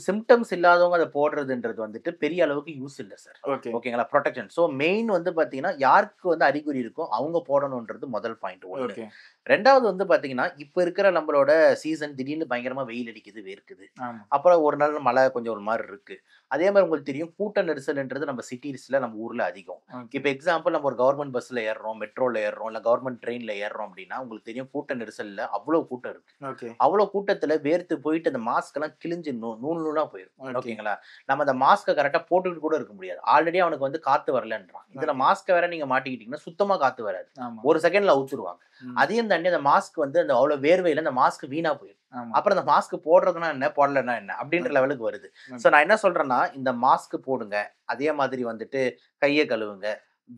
சிம்ப்டம்ஸ் இல்லாதவங்க அத போடுறதுன்றது வந்துட்டு பெரிய அளவுக்கு யூஸ் இல்ல சார். ஓகே. ஓகேங்களா? புரொடெக்ஷன். ஸோ மெயின் வந்து பார்த்தீங்கன்னா, யாருக்கு வந்து அறிகுறி இருக்கோ, அவங்க போடணுன்றது முதல் பாயிண்ட் 1. ஓகே. 2வது வந்து பார்த்தீங்கன்னா, இப்ப இருக்கிற நம்மளோட சீசன் திடீர்னு பயங்கரமா வெயில் அடிக்குது, வேர்க்குது. ஆமா. அப்புறம் ஒரு நாள் மழை கொஞ்சம் ஒரு மாரி இருக்கு. அதே மாரி உங்களுக்கு தெரியும் கூட்ட நெரிசல்ன்றது நம்ம சிட்டீஸ்ல நம்ம ஊர்ல அதிகம். ஓகே. இப்ப எக்ஸாம்பிள் நம்ம ஒரு கவர்ன்மென்ட் பஸ்ல ஏறுறோம், மெட்ரோல ஏறுறோம், இல்ல கவர்ன்மென்ட் ட்ரெயின்ல ஏறுறோம் அப்டின்னா, உங்களுக்கு தெரியும் கூட்ட நெரிசல்ல அவ்ளோ கூட்டம் இருக்கு. ஓகே. அவ்ளோ கூட்டத்துல வேர்த்து போயிட்டு அந்த மாஸ்க் எல்லாம் கிழிஞ்சு நூல் நூலா போயிரும். ஓகே. ஓகேங்களா? நம்ம அந்த மாஸ்க்க கரெக்ட்டா போட்டுக்கிட்டு கூட இருக்க முடியாது. ஆல்ரெடி அவனுக்கு வந்து காத்து வரலன்றான். இதுல ஓகே. மாஸ்க்க வேற நீங்க மாட்டிக்கிட்டீங்கன்னா, சுத்தமா காத்து வராது. ஆமா. ஒரு செகண்ட்ல அவுத்துருவாங்க. ம். அதையும் தாண்டி அந்த மாஸ்க் வந்து அந்த அவ்ளோ வேர்வையில அந்த மாஸ்க் வீணா போயிரும். ஆமா. அப்புறம் அந்த மாஸ்க் போடுறதுனா என்ன? போடலன்னா என்ன? அப்டின்ற ஓகே. லெவலுக்கு வருது. ஓகே. ஸோ நான் என்ன சொல்றேன்னா, இந்த மாஸ்க் போடுங்க. அதே மாதிரி வந்துட்டு கைய கழுவுங்க.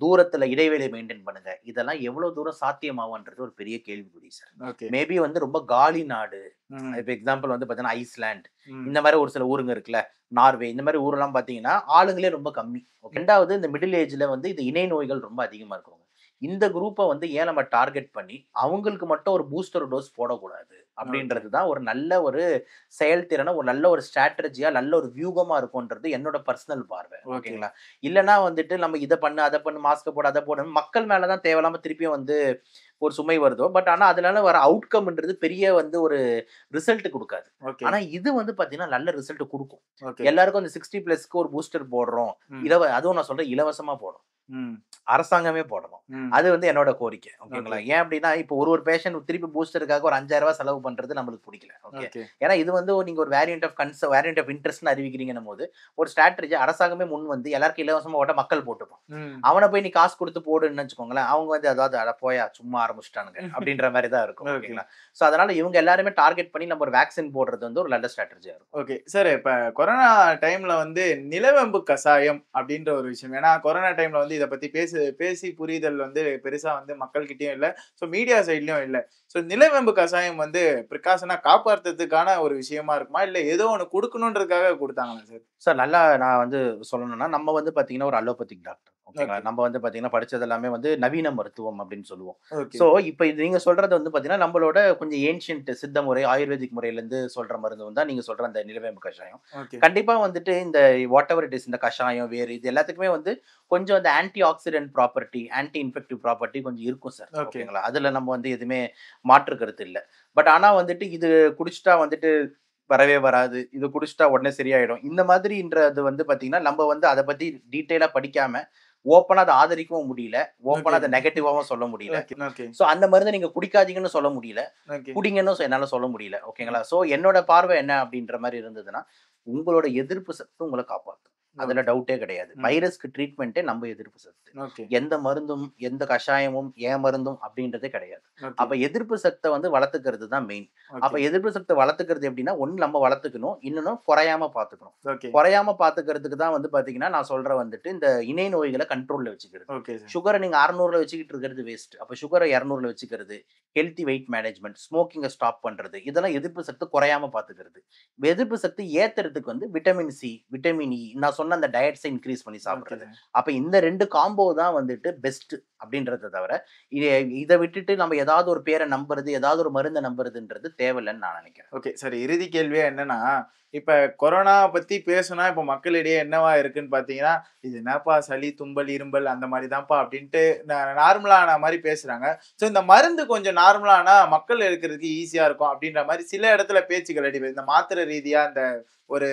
தூரத்துல இடைவெளி மெயின்டெயின் பண்ணுங்க. இதெல்லாம் எவ்வளோ தூரம் சாத்தியமாகும்ன்றது ஒரு பெரிய கேள்விக்குறி சார். ஓகே. மேபி வந்து ரொம்ப காலி நாடு. ம். இப்ப எக்ஸாம்பிள் வந்து பார்த்தீங்கன்னா, ஐஸ்லேண்ட் ம். இந்த மாரி ஒரு சில ஊருங்க இருக்குல்ல. நார்வே இந்த மாரி ஊரெல்லாம் பார்த்தீங்கன்னா, ஆளுங்களே ரொம்ப கம்மி. 2வது இந்த மிடில் ஏஜ்ல வந்து இந்த இணை நோய்கள் ரொம்ப அதிகமா இருக்கவங்க. இந்த குரூப்ப வந்து ஏன் நம்ம டார்கெட் பண்ணி, அவங்களுக்கு மட்டும் ஒரு பூஸ்டர் டோஸ் போடக்கூடாது. ஓகே. அப்படின்றது தான் ஒரு நல்ல ஒரு செயல்திறனா, ஒரு நல்ல ஒரு ஸ்ட்ராட்டஜியா, நல்ல ஒரு வியூகமா இருக்கும்ன்றது என்னோட பர்சனல் பார்வை. ஓகே. ஓகேங்களா? இல்லன்னா வந்துட்டு நம்ம இத பண்ணு, அத பண்ணு, மாஸ்க்க போடு, அத போடுன்னு மக்கள் மேல தான் தேவையில்லாம திருப்பியும் வந்து ஒரு சுமை வருதோ. பட் ஆனா அதனால வர அவுட்கம்ன்றது பெரிய வந்து ஒரு ரிசல்ட் குடுக்காது. ஓகே. ஆனா இது வந்து பார்த்தீங்கன்னா, நல்ல ரிசல்ட் குடுக்கும். ஓகே. எல்லாருக்கும் அந்த 60 பிளஸ்க்கு ஒரு பூஸ்டர் போடுறோம். ம். அதுவும் நான் சொல்றேன் இலவசமா போடுறோம். ம். அரசாங்கமே போடணும். ம். அது வந்து என்னோட கோரிக்கை. ஓகேங்களா? ஓகே. ஏன் அப்டின்னா, இப்போ ஒரு பேஷண்ட் திருப்பி பூஸ்டருக்காக ஒரு ரூ. 5,000 செலவு பண்றது நம்மளுக்கு புடிக்கல. ஓகே. ஓகே. ஏன்னா இது வந்து நீங்க ஒரு வேரியன்ட் ஆஃப் இன்ட்ரெஸ்ட்ன்னு அறிவிக்கிறீங்கன்னும்போது, ஒரு ஸ்ட்ராட்டஜி அரசாங்கமே முன் வந்து எல்லாருக்கும் இலவசமா போட்டா மக்கள் போட்டுப்பான். ம். அவன போய் நீ காசு குடுத்து போடுன்னு வச்சுக்கோங்களேன், அவங்க வந்து அதாவது அட போயா சும்மா ஆரம்பிச்சுட்டானுங்க அப்டின்ற மாரி தான் இருக்கும். ஓகே. ஓகேங்களா? ஸோ அதனால இவங்க எல்லாருமே டார்கெட் பண்ணி நம்ம ஒரு வேக்சின் போடுறது வந்து ஒரு நல்ல ஸ்ட்ராட்டஜியா இருக்கும். ஓகே. சார் இப்ப கொரோனா டைம்ல வந்து நிலவேம்பு கசாயம் அப்டின்ற ஒரு விஷயம். ஏன்னா கொரோனா டைம்ல வந்து இத பத்தி பேசி புரிதல் வந்து பெருசா வந்து மக்கள்கிட்டயும் இல்ல. ஸோ மீடியா சைட்லயும் இல்ல. ஸோ நிலவேம்பு கசாயம் வந்து பிரிகாஷனா காப்பாத்துறதுக்கான ஒரு விஷயமா இருக்குமா? இல்ல ஏதோ ஒண்ணு குடுக்கணுன்றதுக்காக குடுத்தாங்களா சார்? சார் நல்லா நான் வந்து சொல்லணும்னா, நம்ம வந்து பார்த்தீங்கன்னா, ஒரு அலோபதிக் டாக்டர். ஓகேங்களா? ஓகே. நம்ம வந்து பார்த்தீங்கன்னா, படிச்சது எல்லாமே வந்து நவீன மருத்துவம் அப்படின்னு சொல்லுவோம். ஓகே. ஸோ, இப்ப இது நீங்க சொல்றது வந்து பார்த்தீங்கன்னா, நம்மளோட கொஞ்சம் ஏன்ஷியன்ட் சித்த முறை, ஆயுர்வேதிக் முறையிலேருந்து சொல்ற மருந்து தான் நீங்க சொல்ற அந்த நிலவேம்பு கஷாயம். ஓகே. கண்டிப்பா வந்துட்டு இந்த வாட் எவர் இட் இஸ் இந்த கஷாயம், வேறு இது எல்லாத்துக்குமே வந்து கொஞ்சம் அந்த anti accident property, anti infective property கொஞ்சம் இருக்கும் சார். ஓகே. ஓகேங்களா? அதுல நம்ம வந்து எதுவுமே மாற்று கருத்து இல்ல. பட் ஆனா வந்துட்டு இது குடிச்சுட்டா வந்துட்டு வரவே வராது. இது குடிச்சிட்டா உடனே சரியாயிடும். இந்த மாதிரின்றது வந்து பார்த்தீங்கன்னா, நம்ம வந்து அத பத்தி டீட்டெயிலா படிக்காம, ஓப்பனா அத ஆதரிக்கவும் முடியல. ஓகே. ஓப்பனா அத நெகட்டிவாவும் சொல்ல முடியல. ஓகே. ஓகே. ஸோ அந்த மருந்த நீங்க குடிக்காதீங்கன்னு சொல்ல முடியல. ஓகே. குடிங்கன்னு என்னால சொல்ல முடியல. ம். ஓகேங்களா? ஸோ என்னோட பார்வை என்ன அப்படின்ற மாரி இருந்ததுன்னா, உங்களோட எதிர்ப்பு சக்தி உங்கள காப்பாத்தும். அதுல ஓகே. டவுட்டே கிடையாது. ம். வைரஸ்க்கு ட்ரீட்மெண்ட்டே நம்ம எதிர்ப்பு சக்தி. ஓகே. எந்த மருந்தும், எந்த கஷாயமும், என் மருந்தும் அப்படின்றதே கிடையாது. ஓகே. அப்ப எதிர்ப்பு சக்த வந்து வளர்த்துக்கிறது தான் மெயின். அப்ப ஓகே. எதிர்ப்பு சக்தி வளர்த்துக்கிறது எப்படின்னா, ஒண்ணு நம்ம வளர்த்துக்கணும். இன்னொன்னு குறையாம பார்த்துக்கணும். ஓகே. குறையாம பார்த்துக்கிறதுக்கு தான் வந்து பார்த்தீங்கன்னா, நான் சொல்ற வந்துட்டு இந்த இணை நோய்கள கண்ட்ரோல்ல வச்சுக்கிறது. Okay sir. சுகர நீங்க 600ல வச்சுக்கிட்டு இருக்கிறது வேஸ்ட். அப்ப சுகர 200ல வச்சுக்கிறது, ஹெல்த்தி வெயிட் மேனேஜ்மென்ட், ஸ்மோக்கிங்க ஸ்டாப் பண்றது, இதெல்லாம் எதிர்ப்பு சக்தி குறையாம பார்த்துக்கிறது. எதிர்ப்பு சக்தி ஏத்துறதுக்கு வந்து விட்டமின் சி, விட்டமின் இ நான் சொன்ன அந்த டயட்ஸ இன்கிரீஸ் பண்ணி ஓகே சாப்பிடுறது. சார். அப்ப இந்த 2 காம்போ தான் வந்துட்டு பெஸ்ட் அப்படின்றத தவிர, இத இத விட்டுட்டு நம்ம ஏதாவது ஒரு பேர நம்புறது, ஏதாவது ஒரு மருந்த நம்புறதுன்றது தேவையில்லன்னு நான் நினைக்கிறேன். ஓகே. சரி, இறுதி கேள்வியா என்னன்னா, இப்ப கொரோனா பத்தி பேசுனா, இப்ப மக்களிடையே என்னவா இருக்குன்னு பார்த்தீங்கன்னா, "இது என்னப்பா சளி, தும்பல், இருமல் அந்த மாரி தான்ப்பா" அப்படின்ட்டு நார்மலான மாரி பேசுறாங்க. ஸோ இந்த மருந்து கொஞ்சம் நார்மலானா மக்கள் எடுக்கிறதுக்கு ஈஸியா இருக்கும் அப்படின்ற மாரி சில இடத்துல பேச்சுக்கள் அடிபடுது. இந்த மாத்திரை ரீதியா இந்த ஒரு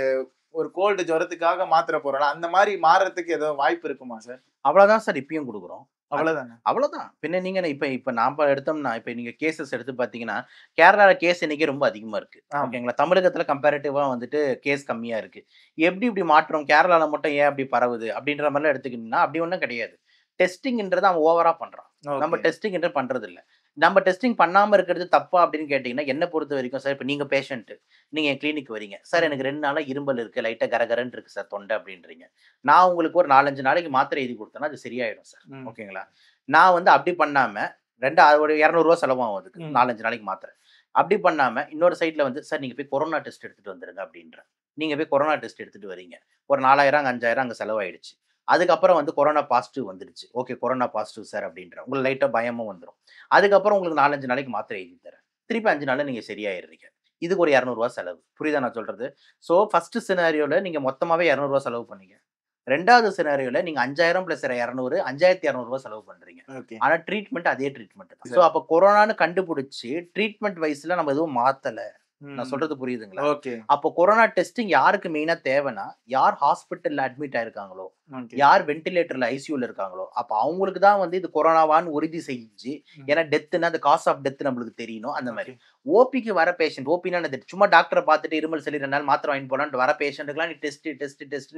ஒரு கோல்டு ஜுரத்துக்காக மாத்திரை போடுறோம்ல, அந்த மாரி மாறுறதுக்கு ஏதோ வாய்ப்பு இருக்குமா சார்? அவ்வளவுதான் சார் இப்பயும் குடுக்குறோம். அவ்வளவுதானா? அவ்வளோதான். பின்ன நீங்க இப்ப இப்ப நாம எடுத்தோம்னா, இப்ப நீங்க கேஸஸ் எடுத்து பார்த்தீங்கன்னா, கேரளால கேஸ் எண்ணிக்கை ரொம்ப அதிகமா இருக்கு. ஆமா. ஓகேங்களா? தமிழகத்துல கம்பேரிட்டிவா வந்துட்டு கேஸ் கம்மியா இருக்கு. எப்படி இப்படி மாற்றம்? கேரளால மட்டும் ஏன் அப்படி பரவுது? அப்படின்ற மாரிலாம் எடுத்துக்கிட்டீங்கன்னா, அப்படி ஒண்ணும் கிடையாது. டெஸ்டிங்ன்றத அவன் ஓவரா பண்றான். நம்ம ஓகே. டெஸ்டிங்ன்ற பண்றதில்ல. நம்ம டெஸ்டிங் பண்ணாம இருக்கிறது தப்பா அப்படின்னு கேட்டீங்கன்னா, என்ன பொறுத்தவரைக்கும் சார் இப்ப நீங்க பேஷண்ட். நீங்க என் கிளினிக் வரீங்க. சார் ம். எனக்கு 2 நாளா இருமல் இருக்கு. லைட்டா கரகரன்னு இருக்கு சார் தொண்டை அப்படின்றீங்க. நான் உங்களுக்கு ஒரு 4, 5 நாளைக்கு மாத்திரை எழுதி குடுத்தேன்னா, அது சரியாயிடும் சார். ம். ஓகேங்களா? நான் வந்து அப்படி பண்ணாம, 2 ஒரு ரூ. 200 செலவாகும் அதுக்கு. ம். 4, 5 நாளைக்கு மாத்திரை. அப்படி பண்ணாம, இன்னொரு சைட்ல வந்து, "சார் நீங்க போய் கொரோனா டெஸ்ட் எடுத்துட்டு வந்துருங்க" அப்படின்றேன். நீங்க போய் கொரோனா டெஸ்ட் எடுத்துட்டு வரீங்க. ஒரு 4000 அங்க 5000 அங்க செலவாயிடுச்சு. அதுக்கப்புறம் வந்து கொரோனா பாசிட்டிவ் வந்துருச்சு. ஓகே கொரோனா பாசிட்டிவ் சார் அப்படின்றேன். உங்களுக்கு லைட்டா பயமும் வந்துரும். அதுக்கப்புறம் உங்களுக்கு 4, 5 நாளைக்கு மாத்திரை எழுதி தரேன். திருப்பி 5 நாள்ல நீங்க சரியாயிடுறீங்க. இதுக்கு ஒரு ரூ. 200 செலவு. புரியுதா நான் சொல்றது? ஸோ, ஃபர்ஸ்ட் சினாரியோல நீங்க மொத்தமாவே ரூ. 200 செலவு பண்ணீங்க. 2வது சினாரியோல நீங்க 5000 பிளஸ் 200 ரூ. 5200 செலவு பண்றீங்க. ஓகே. ஆனா ட்ரீட்மெண்ட் அதே ட்ரீட்மெண்ட் தான். ஸோ சரி. அப்ப கொரோனான்னு கண்டுபிடிச்சு ட்ரீட்மெண்ட் வைஸ்ல நம்ம எதுவும் மாத்தல. நான் ம். சொல்றது புரியுதுங்களா? ஓகே. அப்போ கொரோனா டெஸ்டிங் யாருக்கு மெயினா தேவைன்னா, யார் ஹாஸ்பிட்டல்ல அட்மிட் ஆயிருக்காங்களோ, ஓகே. யார் வென்டிலேட்டர்ல ஐசியூல இருக்காங்களோ, அப்ப அவங்களுக்கு தான் வந்து இது கொரோனாவான்னு உறுதி செஞ்சு, ம். ஏன்னா டெத்னா அந்த காஸ் ஆஃப் டெத் நம்மளுக்கு தெரியணும் அந்த மாரி. ஓகே. ஓபிக்கு வர பேஷண்ட் ஓபின்னா என்னது? சும்மா டாக்டர பார்த்துட்டு இருமல் சளி 2 நாள் மாத்திரை வாங்கிட்டு போலான்ட்டு வர பேஷண்ட்டுக்குலாம் நீ டெஸ்ட்ன்னு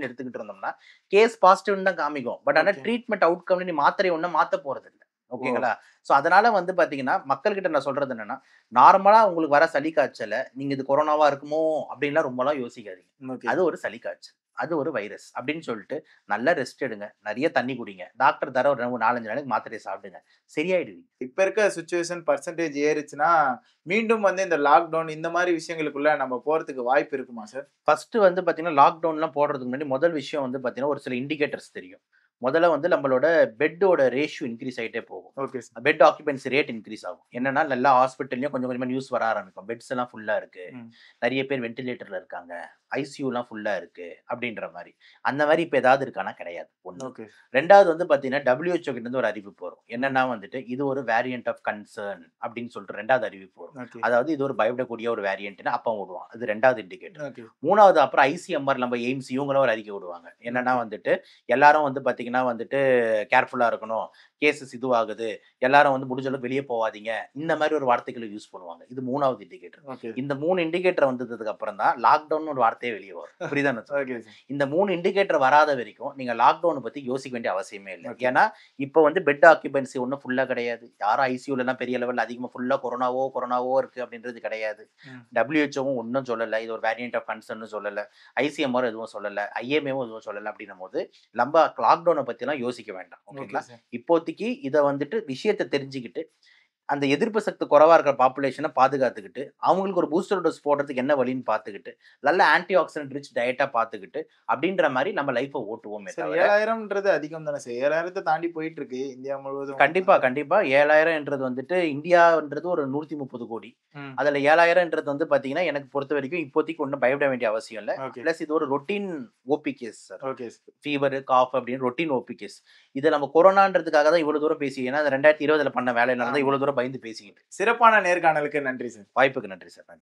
எடுத்துக்கிட்டு இருந்தோம்னா, கேஸ் பாசிட்டிவ்னு தான் காமிக்கும். பட் ஆனா ஓகே. ட்ரீட்மெண்ட் அவுட்கம்ல நீ மாத்திரை ஒண்ணும் மாத்த போறதில்ல. ஓ! ஓகேங்களா? ஸோ அதனால வந்து பார்த்தீங்கன்னா, மக்கள்கிட்ட நான் சொல்றது என்னன்னா, நார்மலா உங்களுக்கு வர சளி காய்ச்சல, நீங்க இது கொரோனாவா இருக்குமோ அப்டின்லாம் ரொம்பலாம் யோசிக்காதீங்க. ஓகே. அது ஒரு சளி காய்ச்சல். அது ஒரு வைரஸ் அப்டின்னு சொல்லிட்டு நல்லா ரெஸ்ட் எடுங்க. நெறைய தண்ணி குடிங்க. டாக்டர் தர ஒரு 4, 5 நாளைக்கு மாத்திரைய சாப்பிடுங்க. சரியாயிடுவீங்க. இப்ப இருக்க சிச்சுவேஷன் பெர்சன்டேஜ் ஏறுச்சுன்னா, மீண்டும் வந்து இந்த லாக்டவுன் இந்த மாரி விஷயங்களுக்குள்ள நம்ம போறதுக்கு வாய்ப்பு இருக்குமா சார்? ஃபர்ஸ்ட் வந்து பார்த்தீங்கன்னா, லாக்டவுன்லாம் போடுறதுக்கு முன்னாடி முதல் விஷயம் வந்து பார்த்தீங்கன்னா, ஒரு சில இண்டிகேட்டர்ஸ் தெரியும். முதல்ல வந்து நம்மளோட பெட்டோட ரேஷியோ இன்கிரீஸ் ஆயிட்டே போகும். Okay sir. Bed occupancy rate increase ஆகும். என்னன்னா, எல்லா ஹாஸ்பிட்டல்லயும் கொஞ்சம் கொஞ்சமா நியூஸ் வர ஆரம்பிக்கும். பெட்ஸ் எல்லாம் ஃபுல்லா இருக்கு. ம். நெறைய பேர் வென்டிலேட்டர்ல இருக்காங்க. ஐசியூலாம் ஃபுல்லா இருக்கு. அப்படின்ற மாரி. அந்த மாரி இப்ப ஏதாவது இருக்கான்னா கிடையாது. 1. ஓகே. 2வது வந்து பார்த்தீங்கன்னா, WHO கிட்ட இருந்து ஒரு அறிவிப்பு வரும். என்னன்னா வந்துட்டு, இது ஒரு வேரியன்ட் ஆஃப் கன்சர்ன் அப்படின்னு சொல்லிட்டு 2வது அறிவிப்பு வரும். ஓகே. அதாவது இது ஒரு பயப்படக்கூடிய ஒரு வேரியன்ட்ன்னு அப்ப விடுவான். அது 2வது இண்டிகேட்டர். ஓகே. 3வது அப்புறம் ஐசிஎம்ஆர் நம்ம எய்ம்ஸ் இவங்களும் ஒரு அறிக்கை விடுவாங்க. என்னன்னா ஓகே. வந்துட்டு, எல்லாரும் வந்து பார்த்தீங்கன்னா வந்துட்டு கேர்ஃபுல்லா இருக்கணும். கேஸஸ் இதுவாகுது. எல்லாரும் வந்து முடிஞ்ச அளவுக்கு வெளிய போவாதீங்க. இந்த மாரி ஒரு வார்த்தைகள யூஸ் பண்ணுவாங்க. இது 3வது இண்டிகேட்டர். ஓகே. இந்த 3 இண்டிகேட்டர் வந்ததுக்கு அப்புறம் தான் லாக்டவுன்னு ஒரு வார்த்தையே வெளிய வரும். புரியுதா நான் ஓகே சொல்றது? சார். இந்த 3 இண்டிகேட்டர் வராத வரைக்கும் நீங்க லாக்டவுன பத்தி யோசிக்க வேண்டிய அவசியமே இல்ல. ஓகே. ஏன்னா, இப்ப வந்து பெட் ஆக்குபென்சி ஒண்ணும் ஃபுல்லா கிடையாது. யாரும் ஐசியூலலாம் பெரிய லெவல்ல அதிகமா ஃபுல்லா கொரோனாவோ இருக்கு அப்படின்றது கிடையாது. ம். WHOவும் ஒண்ணும் சொல்லல. இது ஒரு வேரியன்ட் ஆஃப் கன்சர்ன்னு சொல்லல. ஐசிஎம்ஆரும் எதுவும் சொல்லல. ஐஎம்ஏவும் எதுவும் சொல்லல அப்படின்னும்போது, நம்ப லாக்டவுன பத்திலாம் யோசிக்க வேண்டாம். ஓகே ஓகேங்களா? சார். இப்போதைக்கு இத வந்துட்டு விஷயத்த தெரிஞ்சுக்கிட்டு, அந்த எதிர்ப்பு சக்தி குறைவா இருக்கிற பாப்புலேஷன பாதுகாத்துக்கிட்டு, அவங்களுக்கு ஒரு பூஸ்டர் டோஸ் போடுறதுக்கு என்ன வழின்னு பார்த்துக்கிட்டு, நல்ல ஆன்டி ஆக்ஸிடென்ட் ரிச் டயட்டா பார்த்துக்கிட்டு, அப்படின்ற மாரி நம்ம லைஃப ஓட்டுவோமே சார், தவிர 7,000ன்றது அதிகம் தானே சார்? 7,000 தாண்டி போயிட்டு இருக்கு இந்தியா முழுவதும். கண்டிப்பா. 7,000ன்றது வந்துட்டு இந்தியான்றது ஒரு 130,00,00,000. ம். அதுல 7,000ன்றது வந்து பார்த்தீங்கன்னா, எனக்கு பொறுத்தவரைக்கும் இப்போதைக்கு ஒண்ணும் பயப்பட வேண்டிய அவசியம் இல்ல. ஓகே. பிளஸ் இது ஒரு routine OP case sir. Okay sir. Fever, cough அப்படின்னு ரொட்டீன் ஓபி கேஸ். இத நம்ம கொரோனான்றதுக்காக தான் இவ்வளவு தூரம் பேசி ஏன்னா, அந்த 2020ல பண்ண வேலையினால தான் ஆமா. இவ்வளவு தூரம் பயந்து பேசிக்கிட்டு. சிறப்பான நேர்காணலுக்கு நன்றி சார். வாய்ப்புக்கு நன்றி சார். நன்றி.